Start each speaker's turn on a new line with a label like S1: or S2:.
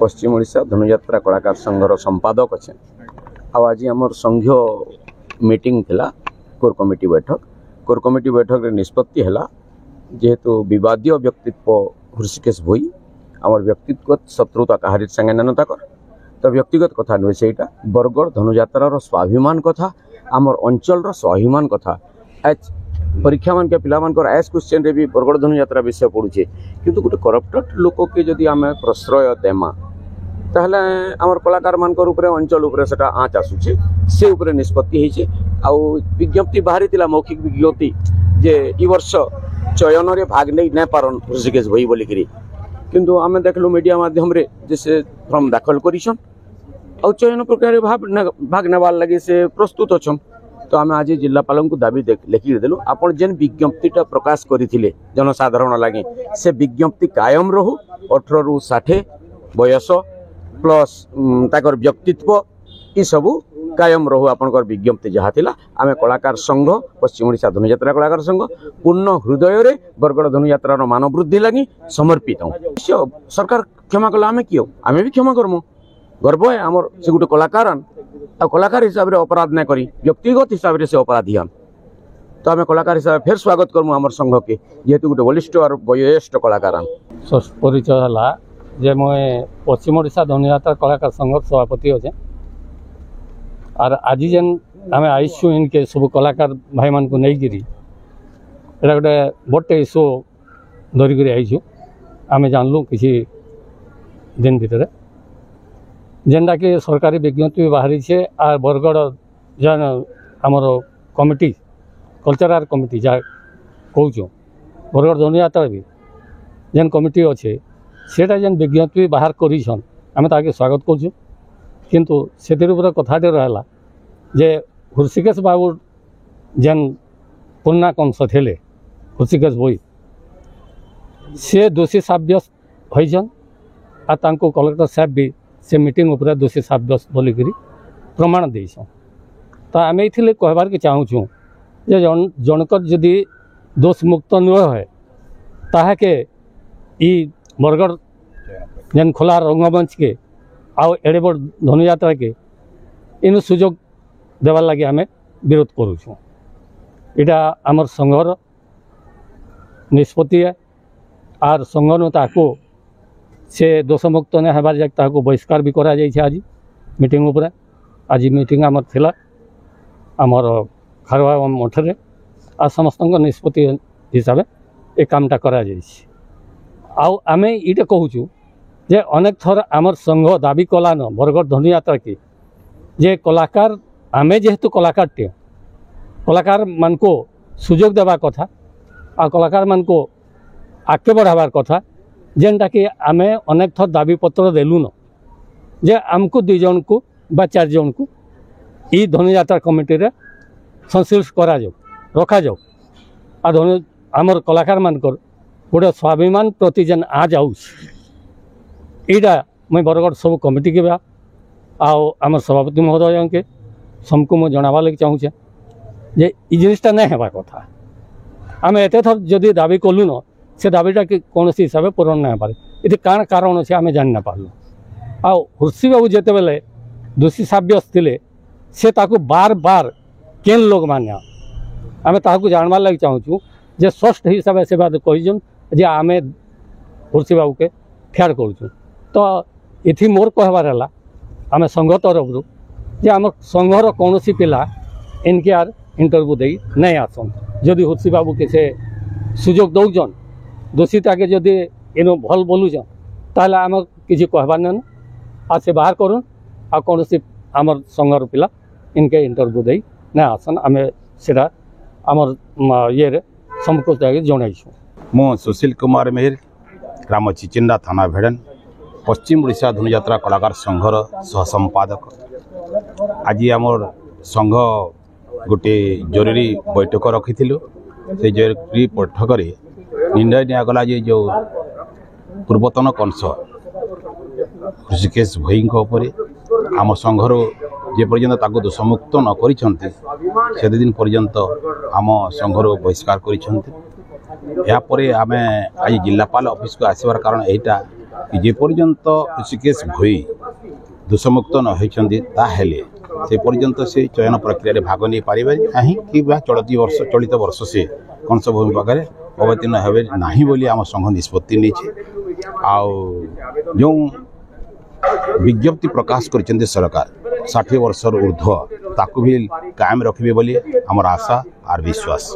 S1: पश्चिम ओडिशा धनुयात्रा कलाकार संघर संपादक अच्छे। आज आम संघीय मीटिंग थिला कोर कमिटी बैठक रे निष्पत्ति है जेहेतु विवादीय व्यक्तित्व हृषिकेश भोई आम व्यक्तिगत शत्रुता कहारी संगे नानता कर तो व्यक्तिगत कथा नुहे से बरगढ़ धनुयात्रार स्वाभिमान कथा आमर अंचल स्वाभिमान कथा आज परीक्षा मान के पिला एस क्वेश्चन रे भी बरगढ़ धनुयात्रा विषय पड़ुचे किंतु गोटे करप्टेड लोक के जदि आम प्रश्रय देमा ताहले आमर कलाकार मान अंचल उपरे सेटा आँच आसुचे से उपरे निष्पत्ति होइचे। आउ विज्ञप्ति बाहरी तिला मौखिक विज्ञप्ति जे ई वर्ष चयन रे भाग नहीं न पारन ऋषिकेश भई बोलिकी किंतु आम देखलु मीडिया माध्यम रे जे से फॉर्म दाखल करिसन आ चयन प्रक्रिया भाग नेबार लगे से प्रस्तुत अच्छन। तो आम आज जिलापाल को दाबी लिखिक देलु आपन जेन विज्ञप्तिटा प्रकाश करथिले जनसाधारण लगे से विज्ञप्ति कायम रहू 18 रु 60 बयस प्लस ताकर व्यक्तित्व ये सबू कायम रहू आपनकर विज्ञप्ति जहाँ थिला आमे कलाकार संघ पश्चिम ओडिशा धनुयात्रा कलाकार संघ पूर्ण हृदय रे बरगढ़ धनुयात्रार मान वृद्धि लगी समर्पित हूँ। सरकार क्षमा कला आमे कियो आमे भी क्षमा करमु गर्व है आमर से गोटे कलाकार आ कलाकार हिसाब से अपराध न करी व्यक्तिगत हिसाब से अपराधी हन तो आम कलाकार हिसाब से फेर स्वागत करमु आमर संघ के जेहेतु गोटे वरिष्ठ और वयोज्येष्ठ कलाकार
S2: परिचय है जे मुझे पश्चिम ओडिशा धनुयात्रा कलाकार संघ सभापति अच्छे और आज जेन आम आईसु इनके सब कलाकार भाई मान को नहीं गोटे बड़े इश्यू धरिक आईसु आम जानलु किसी दिन भितर जेनटा कि सरकारी विज्ञप्ति बाहरी छे आ बरगढ़ जान आमर कमिटी कल्चरल कमिटी जहाँ कहूँ बरगढ़ धनुयात्रा भी जेन कमिटी अच्छे सेटा जेन विज्ञप्ति बाहर करिछन आमे ताके स्वागत करछु किंतु सेतिर ऊपर कथाटे रहला जे हृषिकेश बाबू जेन पूर्णाकंश थिले हृषिकेश भोई से दोषी साब्यस्त होइछन आ तांको कलेक्टर साहब भी से मीटिंग ऊपर दोषी साब्यस्त बोलिकरी प्रमाण देइछन। तो आमे इथिले कहबार के चाहूछु जे जनकर जदि दोष मुक्त न होय ताहाके ई बरगढ़ जेन खोला रंगमंच के आउ एड़े बड़ धनुयात्रा के इन सुजोग देवार लगे आम विरोध करुँ। यहाँ आमर संघर निष्पत्ति है आर संघ ताको से दोषमुक्त न होबार जाक ताको बहिष्कार भी करा जाइछे आज मीटिंग उपरे आज मीटिंग आमर थिला आमर खारवा मठरे आ समस्त निष्पत्ति हिसाब ए कामटा करा जाइछे। आउ आमे इटे कहूँ जे अनेक थर आमर संघ दाबी कलान बरगढ़ धनुयात्रा की जे कलाकार आमे जेहेतु कलाकार कलाकार मान को सुजोग देवा कथा आ कलाकार मान को आगे बढ़ावार कथा जेनटा कि आमे अनेक थर दाबी पत्र देलुन जे आमको 2 जन को बा 4 जन को ई धनुयात्रा कमिटी रे संश्लिष्ट करा जाओ रखा जाओ आ धनु आमर कलाकार मानकर गोटे स्वाभिमान प्रति जेन आ जाऊँ यहाँ मुझे बरगढ़ सब कमिटी के आम सभापति महोदय के सबको मुझे जनावा लगे चाहूँचे जे ई जिनिसटा नहीं हेबा कथा आम एत थर जदि दाबी कलु न से दाबीटा कौन हिसाब से पूरण नहीं पारे ये काण कारण अच्छे आम जान ना पार्लु आ हृषि बाबू जिते बेले दोषी साब्यस्त थे से ताकू बार बार केन लोग माने आम ताकू जानवार लगे चाहूँ जे स्पष्ट हिसाब से बात कहीजन जे आम हृषि बाबू के फेयर करूँ। तो इथि मोर कहबार है आम संघ तरफ जे आम संघर कौन पिला इनके आर इंटरव्यू दे नहीं आसन जदि हृषि बाबू के से सुजोग दौजन दोषीता के जदि इन भल बोलुचन ताहले आम किसी कहबार ना आ से बाहर करूँ आ कौन आमर संघर पिला इनके इंटरव्यू दे नहीं आसन आम से आमर ये समस्त जनईछु।
S3: मु सुशील कुमार मेहर ग्राम चिचिंडा थाना भेड़न पश्चिम ओडिशा धनुयात्रा कलाकार संघर सह संपादक आज आमर संघ गोटे जरूरी बैठक रखी से जरूरी बैठक निर्णय निगला जो पूर्वतन कंस ऋषिकेश भई आम संघर जे पर्यंत ताको दोषमुक्त न करिसंती से दिन पर्यंत आम संघर बहिष्कार करिसंती। यापर आम आज जिलापाल ऑफिस को आसबार कारण यहीटा कि जेपर्यंत ऋषिकेश भोई दोषमुक्त न होती से पर्यंत से चयन प्रक्रिया भाग नहीं पारे कहीं कि चलित वर्ष से कंस भूमि पाखे अवतीर्ण हे ना बोली आम संघ निष्पत्ति नहीं जो विज्ञप्ति प्रकाश कर सरकार 60 वर्ष ऊर्ध्व ताकू भी कायम रखिए बोली आमर आशा और विश्वास।